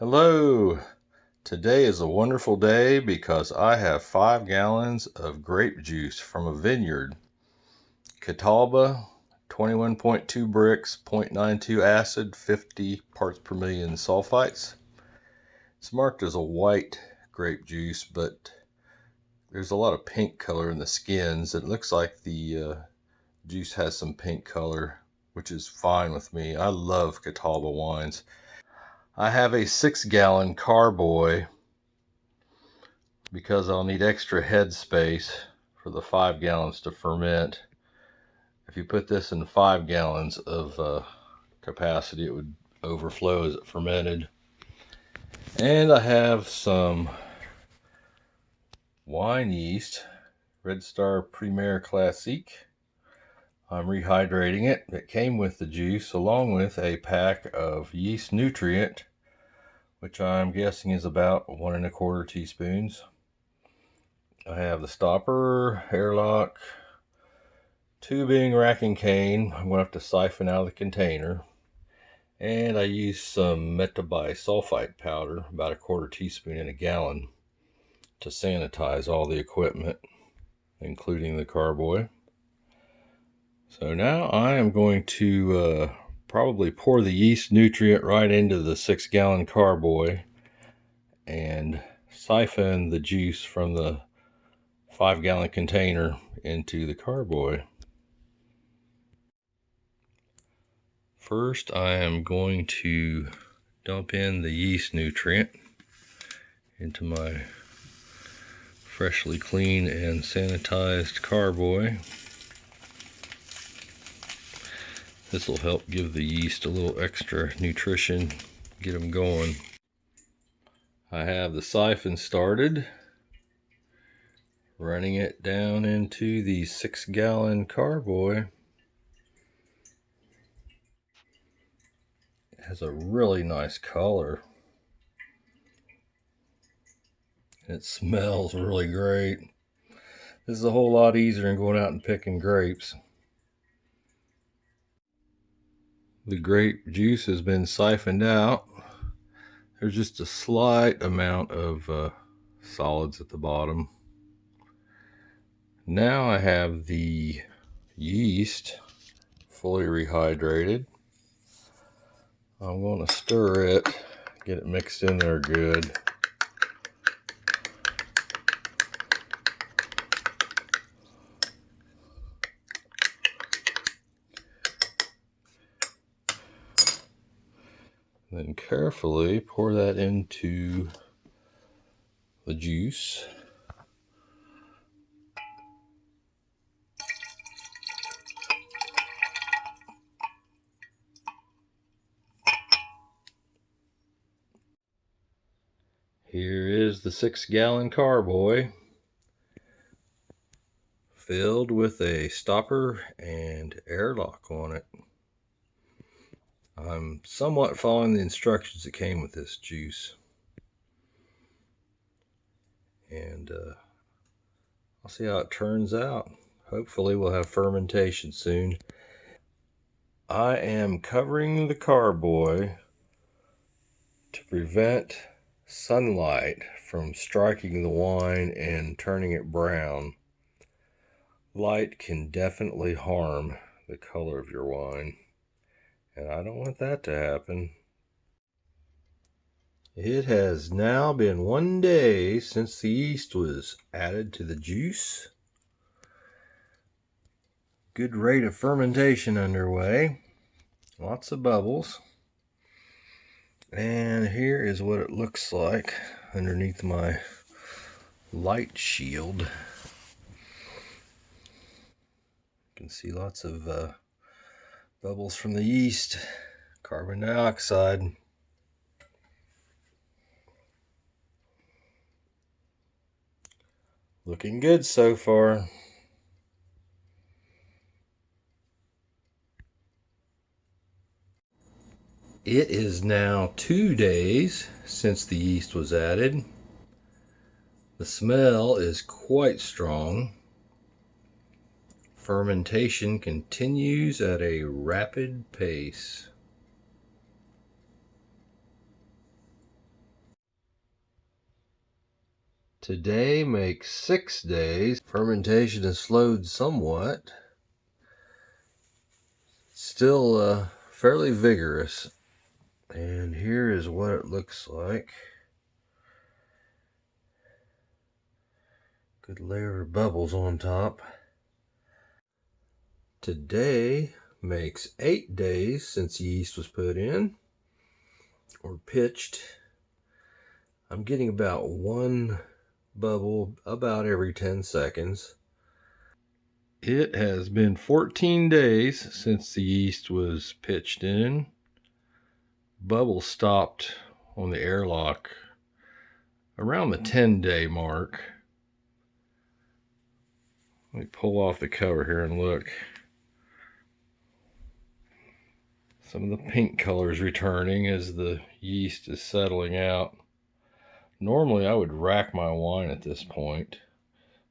Hello! Today is a wonderful day because I have 5 gallons of grape juice from a vineyard. Catawba, 21.2 bricks, 0.92 acid, 50 parts per million sulfites. It's marked as a white grape juice, but there's a lot of pink color in the skins. It looks like the juice has some pink color, which is fine with me. I love Catawba wines. I have a 6-gallon carboy because I'll need extra head space for the 5 gallons to ferment. If you put this in 5 gallons of capacity, it would overflow as it fermented. And I have some wine yeast, Red Star Premier Classique. I'm rehydrating it. It came with the juice along with a pack of yeast nutrient, which I'm guessing is about 1 1/4 teaspoons. I have the stopper, airlock, tubing, racking cane. I'm going to have to siphon out of the container. And I use some metabisulfite powder, about 1/4 teaspoon in a gallon, to sanitize all the equipment, including the carboy. So now I am going to probably pour the yeast nutrient right into the 6-gallon carboy and siphon the juice from the 5-gallon container into the carboy. First, I am going to dump in the yeast nutrient into my freshly cleaned and sanitized carboy. This will help give the yeast a little extra nutrition, get them going. I have the siphon started, running it down into the 6-gallon carboy. It has a really nice color. It smells really great. This is a whole lot easier than going out and picking grapes. The grape juice has been siphoned out. There's just a slight amount of solids at the bottom. Now I have the yeast fully rehydrated. I'm going to stir it, get it mixed in there good. Then carefully pour that into the juice. Here is the 6-gallon carboy filled with a stopper and airlock on it. I'm somewhat following the instructions that came with this juice. And I'll see how it turns out. Hopefully we'll have fermentation soon. I am covering the carboy to prevent sunlight from striking the wine and turning it brown. Light can definitely harm the color of your wine, and I don't want that to happen. It has now been 1 day since the yeast was added to the juice. Good rate of fermentation underway. Lots of bubbles. And here is what it looks like underneath my light shield. You can see lots of bubbles from the yeast, carbon dioxide. Looking good so far. It is now 2 days since the yeast was added. The smell is quite strong. Fermentation continues at a rapid pace. Today makes 6 days. Fermentation has slowed somewhat. Still fairly vigorous. And here is what it looks like. Good layer of bubbles on top. Today makes 8 days since yeast was put in or pitched. I'm getting about 1 bubble about every 10 seconds. It has been 14 days since the yeast was pitched in. Bubbles stopped on the airlock around the 10-day mark. Let me pull off the cover here and look. Some of the pink color is returning as the yeast is settling out. Normally I would rack my wine at this point,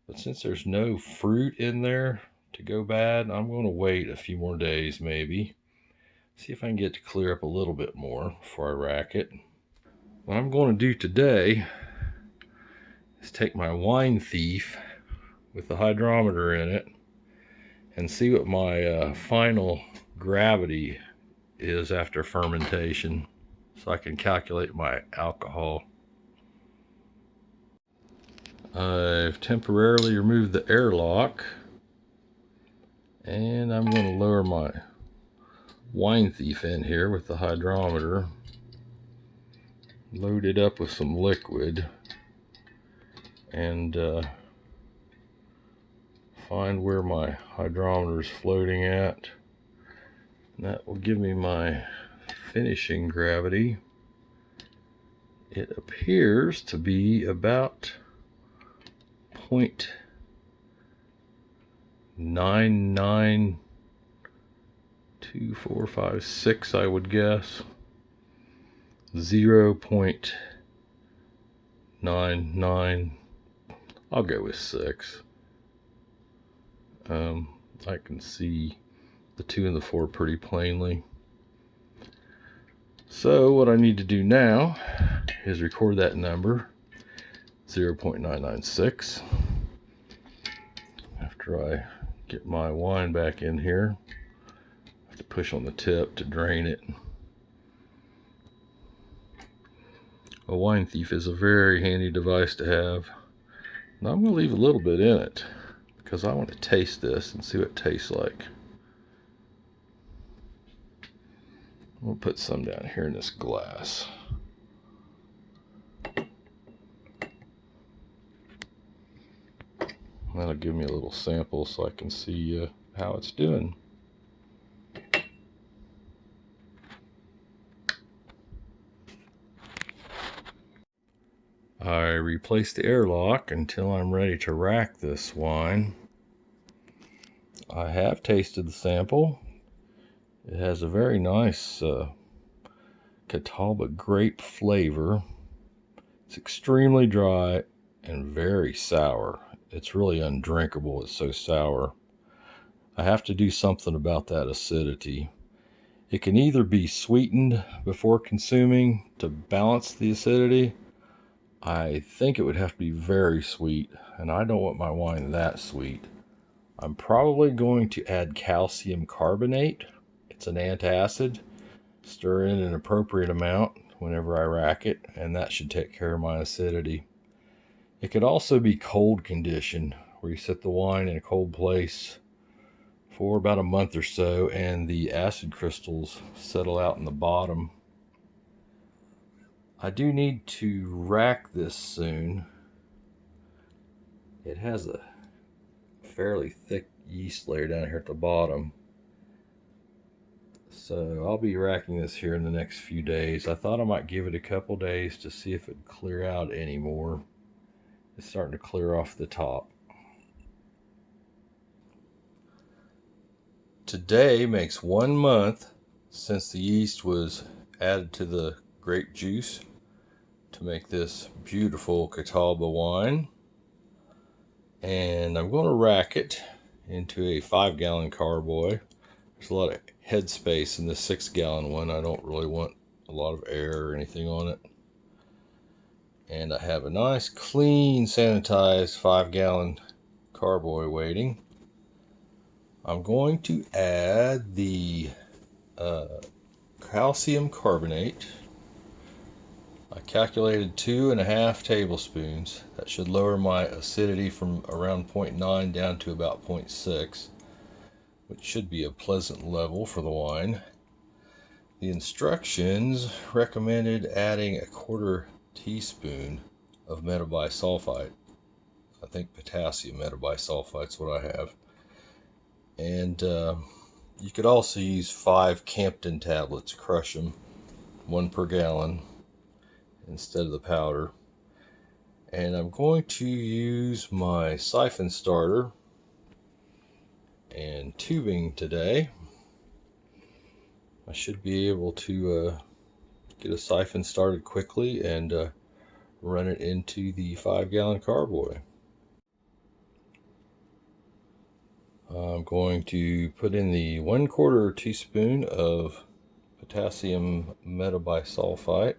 but since there's no fruit in there to go bad, I'm going to wait a few more days maybe. See if I can get to clear up a little bit more before I rack it. What I'm going to do today is take my wine thief with the hydrometer in it and see what my final gravity is after fermentation, so I can calculate my alcohol. I've temporarily removed the airlock, and I'm going to lower my wine thief in here with the hydrometer, load it up with some liquid, and find where my hydrometer is floating at. And that will give me my finishing gravity. It appears to be about 0.992456, I would guess. 0.99, I'll go with 6. I can see the 2 and the 4 pretty plainly. So what I need to do now is record that number, 0.996. After I get my wine back in here, I have to push on the tip to drain it. A wine thief is a very handy device to have. Now I'm going to leave a little bit in it because I want to taste this and see what it tastes like. We'll put some down here in this glass. That'll give me a little sample so I can see how it's doing. I replaced the airlock until I'm ready to rack this wine. I have tasted the sample. It has a very nice Catawba grape flavor. It's extremely dry and very sour. It's really undrinkable. It's so sour. I have to do something about that acidity. It can either be sweetened before consuming to balance the acidity. I think it would have to be very sweet, and I don't want my wine that sweet. I'm probably going to add calcium carbonate. It's an antacid. Stir in an appropriate amount whenever I rack it, and that should take care of my acidity. It could also be cold conditioned, where you set the wine in a cold place for about a month or so, and the acid crystals settle out in the bottom. I do need to rack this soon. It has a fairly thick yeast layer down here at the bottom. So I'll be racking this here in the next few days. I thought I might give it a couple days to see if it'd clear out anymore. It's starting to clear off the top. Today makes 1 month since the yeast was added to the grape juice to make this beautiful Catawba wine. And I'm going to rack it into a 5-gallon carboy. There's a lot of head space in this 6-gallon one. I don't really want a lot of air or anything on it. And I have a nice, clean, sanitized 5-gallon carboy waiting. I'm going to add the calcium carbonate. I calculated 2.5 tablespoons. That should lower my acidity from around 0.9 down to about 0.6, which should be a pleasant level for the wine. The instructions recommended adding a 1/4 teaspoon of metabisulfite. I think potassium metabisulfite is what I have. And you could also use 5 Campden tablets, crush them, 1 per gallon instead of the powder. And I'm going to use my siphon starter and tubing today. I should be able to get a siphon started quickly and run it into the 5-gallon carboy. I'm going to put in the 1/4 teaspoon of potassium metabisulfite.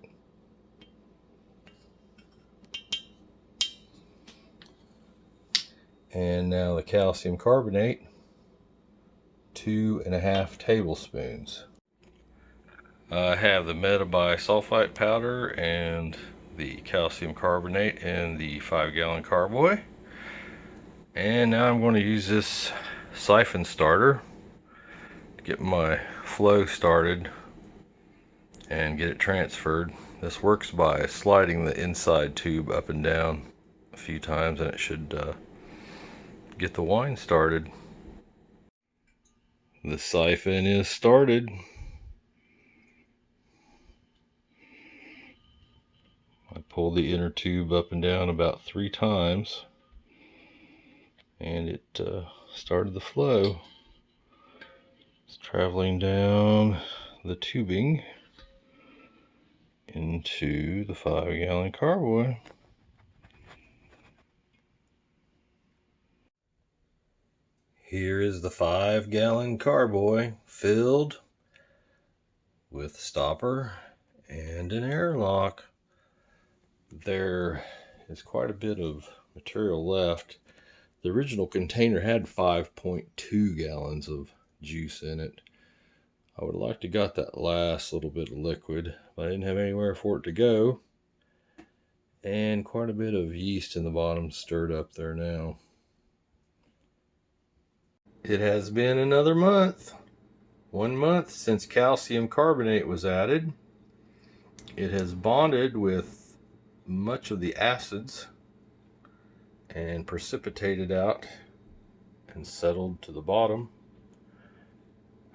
And now the calcium carbonate, 2.5 tablespoons. I have the metabisulfite powder and the calcium carbonate in the 5-gallon carboy. And now I'm going to use this siphon starter to get my flow started and get it transferred. This works by sliding the inside tube up and down a few times, and it should get the wine started. The siphon is started. I pulled the inner tube up and down about 3 times, and it started the flow. It's traveling down the tubing into the 5-gallon carboy. Here is the 5-gallon carboy filled with stopper and an airlock. There is quite a bit of material left. The original container had 5.2 gallons of juice in it. I would have liked to got that last little bit of liquid, but I didn't have anywhere for it to go. And quite a bit of yeast in the bottom stirred up there now. It has been another month. 1 month since calcium carbonate was added. It has bonded with much of the acids and precipitated out and settled to the bottom.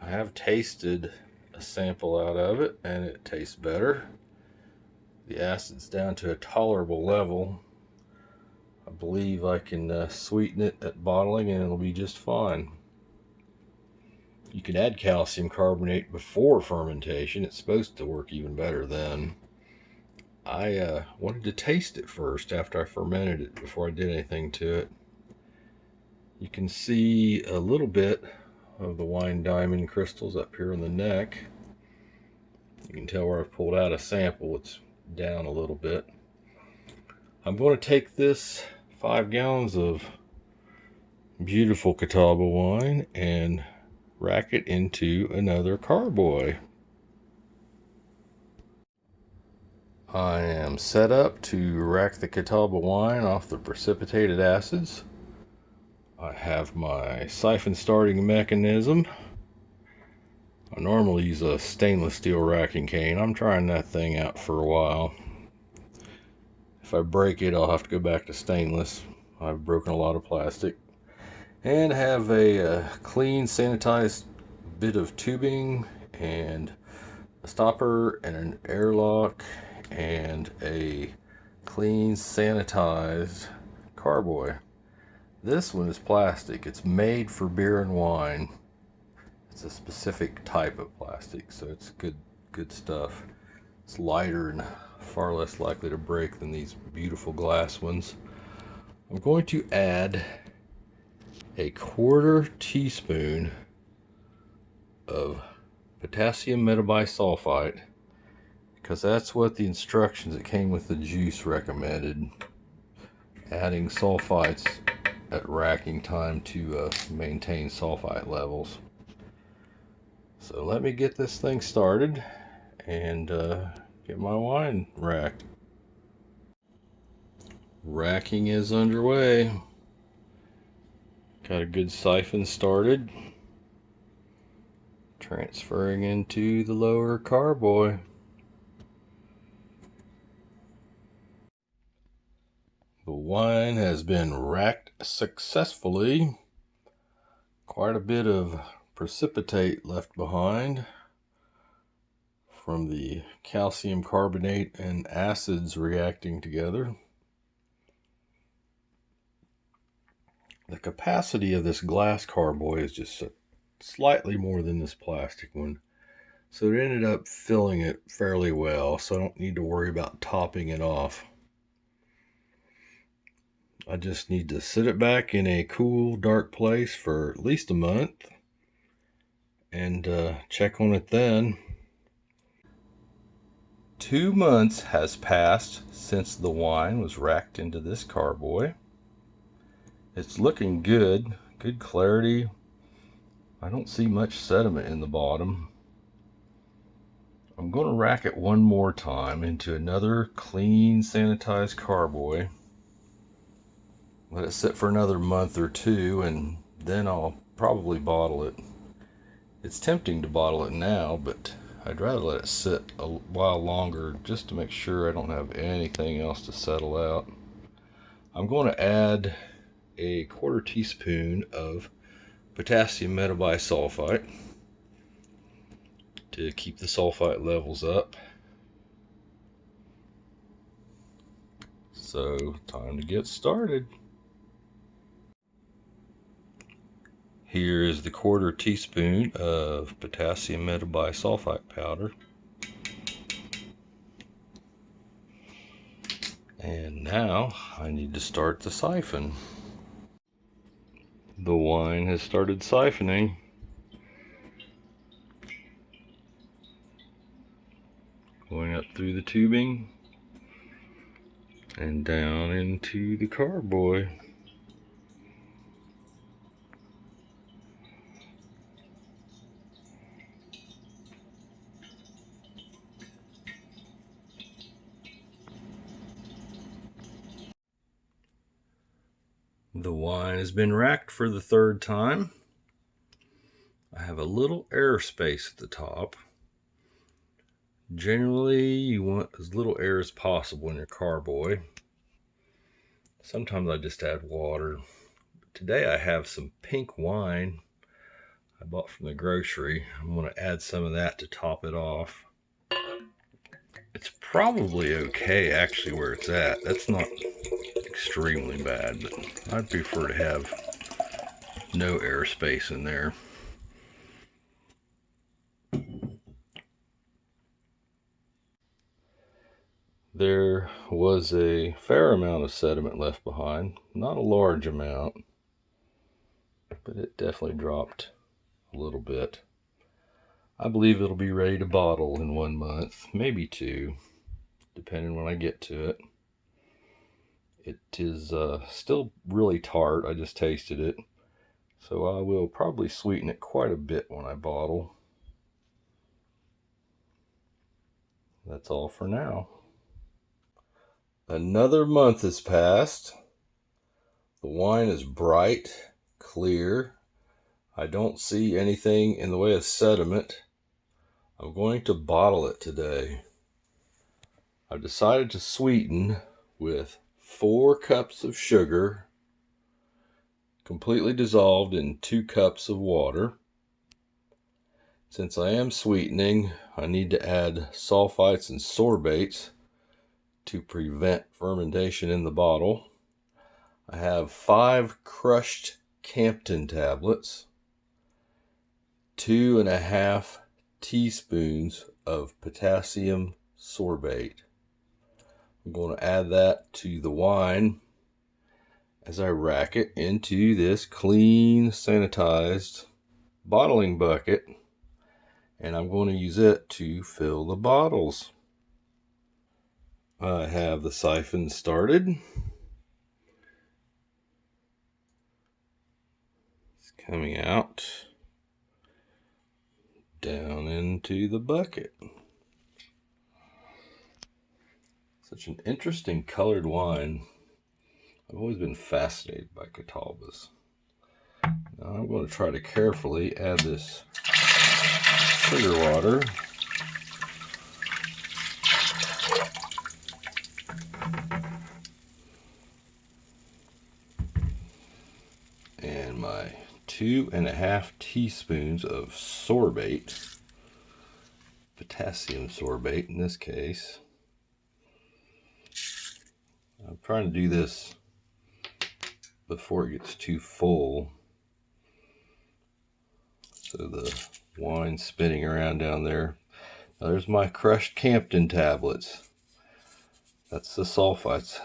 I have tasted a sample out of it, and it tastes better. The acid's down to a tolerable level. I believe I can sweeten it at bottling and it'll be just fine. You can add calcium carbonate before fermentation. It's supposed to work even better then. I wanted to taste it first after I fermented it before I did anything to it. You can see a little bit of the wine diamond crystals up here in the neck. You can tell where I've pulled out a sample. It's down a little bit. I'm going to take this 5 gallons of beautiful Catawba wine and rack it into another carboy. I am set up to rack the Catawba wine off the precipitated acids. I have my siphon starting mechanism. I normally use a stainless steel racking cane. I'm trying that thing out for a while. If I break it, I'll have to go back to stainless. I've broken a lot of plastic. And have a clean, sanitized bit of tubing and a stopper and an airlock and a clean, sanitized carboy. This one is plastic. It's made for beer and wine. It's a specific type of plastic, so it's good stuff. It's lighter and far less likely to break than these beautiful glass ones. I'm going to add a 1/4 teaspoon of potassium metabisulfite, because that's what the instructions that came with the juice recommended. Adding sulfites at racking time to maintain sulfite levels. So let me get this thing started and get my wine racked. Racking is underway. Got a good siphon started. Transferring into the lower carboy. The wine has been racked successfully. Quite a bit of precipitate left behind from the calcium carbonate and acids reacting together. The capacity of this glass carboy is just slightly more than this plastic one, so it ended up filling it fairly well, so I don't need to worry about topping it off. I just need to sit it back in a cool, dark place for at least a month and check on it then. 2 months has passed since the wine was racked into this carboy. It's looking good, good clarity. I don't see much sediment in the bottom. I'm going to rack it one more time into another clean, sanitized carboy. Let it sit for another month or two, and then I'll probably bottle it. It's tempting to bottle it now, but I'd rather let it sit a while longer just to make sure I don't have anything else to settle out. I'm going to add a 1/4 teaspoon of potassium metabisulfite to keep the sulfite levels up. So, time to get started. Here is the 1/4 teaspoon of potassium metabisulfite powder. And now I need to start the siphon. The wine has started siphoning. Going up through the tubing and down into the carboy. The wine has been racked for the 3rd time. I have a little air space at the top. Generally, you want as little air as possible in your carboy. Sometimes I just add water. Today I have some pink wine I bought from the grocery. I'm going to add some of that to top it off. It's probably okay actually where it's at. That's not extremely bad, but I'd prefer to have no airspace in there. There was a fair amount of sediment left behind. Not a large amount, but it definitely dropped a little bit. I believe it'll be ready to bottle in 1 month, maybe 2, depending when I get to it. It is still really tart. I just tasted it, so I will probably sweeten it quite a bit when I bottle. That's all for now. Another month has passed. The wine is bright, clear. I don't see anything in the way of sediment. I'm going to bottle it today. I've decided to sweeten with 4 cups of sugar, completely dissolved in 2 cups of water. Since I am sweetening, I need to add sulfites and sorbates to prevent fermentation in the bottle. I have 5 crushed Campton tablets, 2.5 teaspoons of potassium sorbate. I'm going to add that to the wine as I rack it into this clean, sanitized bottling bucket, and I'm going to use it to fill the bottles. I have the siphon started. It's coming out down into the bucket. Such an interesting colored wine. I've always been fascinated by Catawbas. Now I'm going to try to carefully add this sugar water. And my 2.5 teaspoons of sorbate, potassium sorbate in this case. I'm trying to do this before it gets too full, so the wine's spinning around down there. Now there's my crushed Campton tablets. That's the sulfites.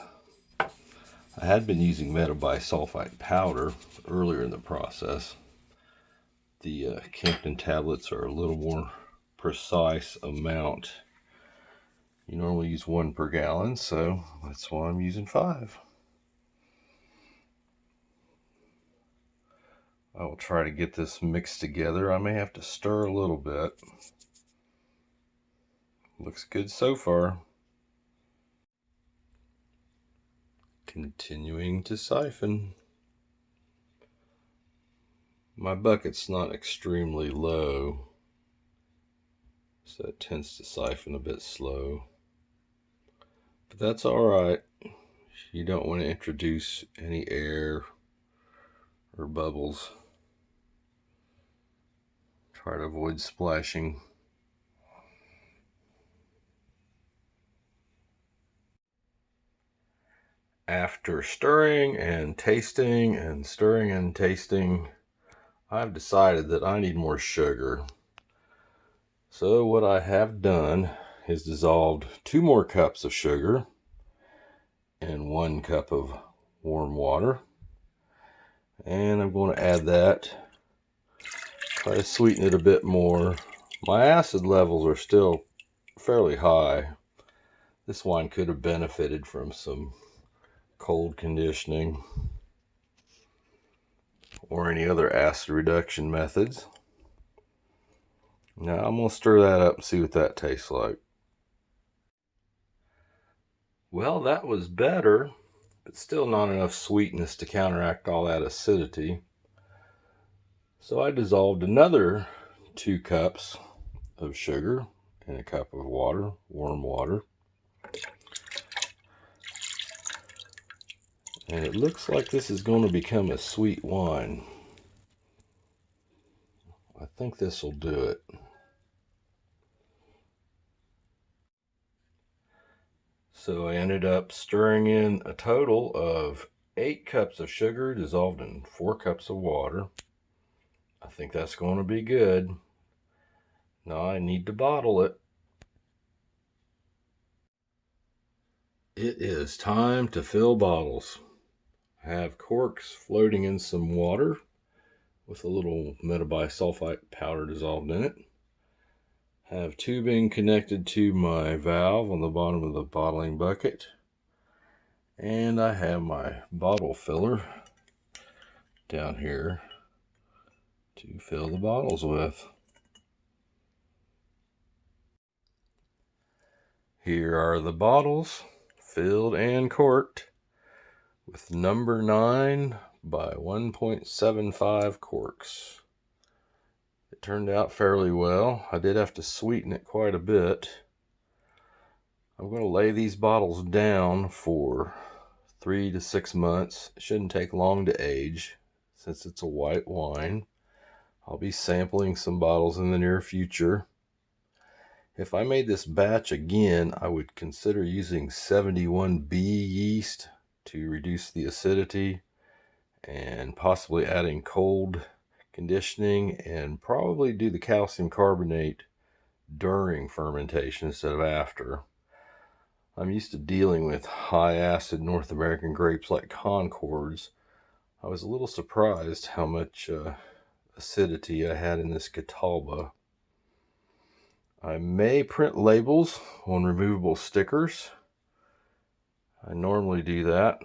I had been using metabisulfite powder earlier in the process. The Campton tablets are a little more precise amount. You normally use 1 per gallon, so that's why I'm using 5. I will try to get this mixed together. I may have to stir a little bit. Looks good so far. Continuing to siphon. My bucket's not extremely low, so it tends to siphon a bit slow. But that's alright. You don't want to introduce any air or bubbles. Try to avoid splashing. After stirring and tasting and stirring and tasting, I've decided that I need more sugar. So what I have done is dissolved 2 more cups of sugar in 1 cup of warm water. And I'm going to add that. Try to sweeten it a bit more. My acid levels are still fairly high. This wine could have benefited from some cold conditioning or any other acid reduction methods. Now I'm going to stir that up and see what that tastes like. Well, that was better, but still not enough sweetness to counteract all that acidity. So I dissolved another 2 cups of sugar in a cup of water, warm water. And it looks like this is going to become a sweet wine. I think this will do it. So I ended up stirring in a total of 8 cups of sugar dissolved in 4 cups of water. I think that's going to be good. Now I need to bottle it. It is time to fill bottles. I have corks floating in some water with a little metabisulfite powder dissolved in it. I have tubing connected to my valve on the bottom of the bottling bucket. And I have my bottle filler down here to fill the bottles with. Here are the bottles, filled and corked with number 9 by 1.75 corks. It turned out fairly well. I did have to sweeten it quite a bit. I'm going to lay these bottles down for 3 to 6 months. It shouldn't take long to age since it's a white wine. I'll be sampling some bottles in the near future. If I made this batch again, I would consider using 71B yeast to reduce the acidity and possibly adding cold conditioning, and probably do the calcium carbonate during fermentation instead of after. I'm used to dealing with high acid North American grapes like Concords. I was a little surprised how much acidity I had in this Catawba. I may print labels on removable stickers I normally do that.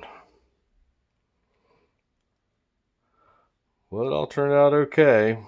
Well, it all turned out okay.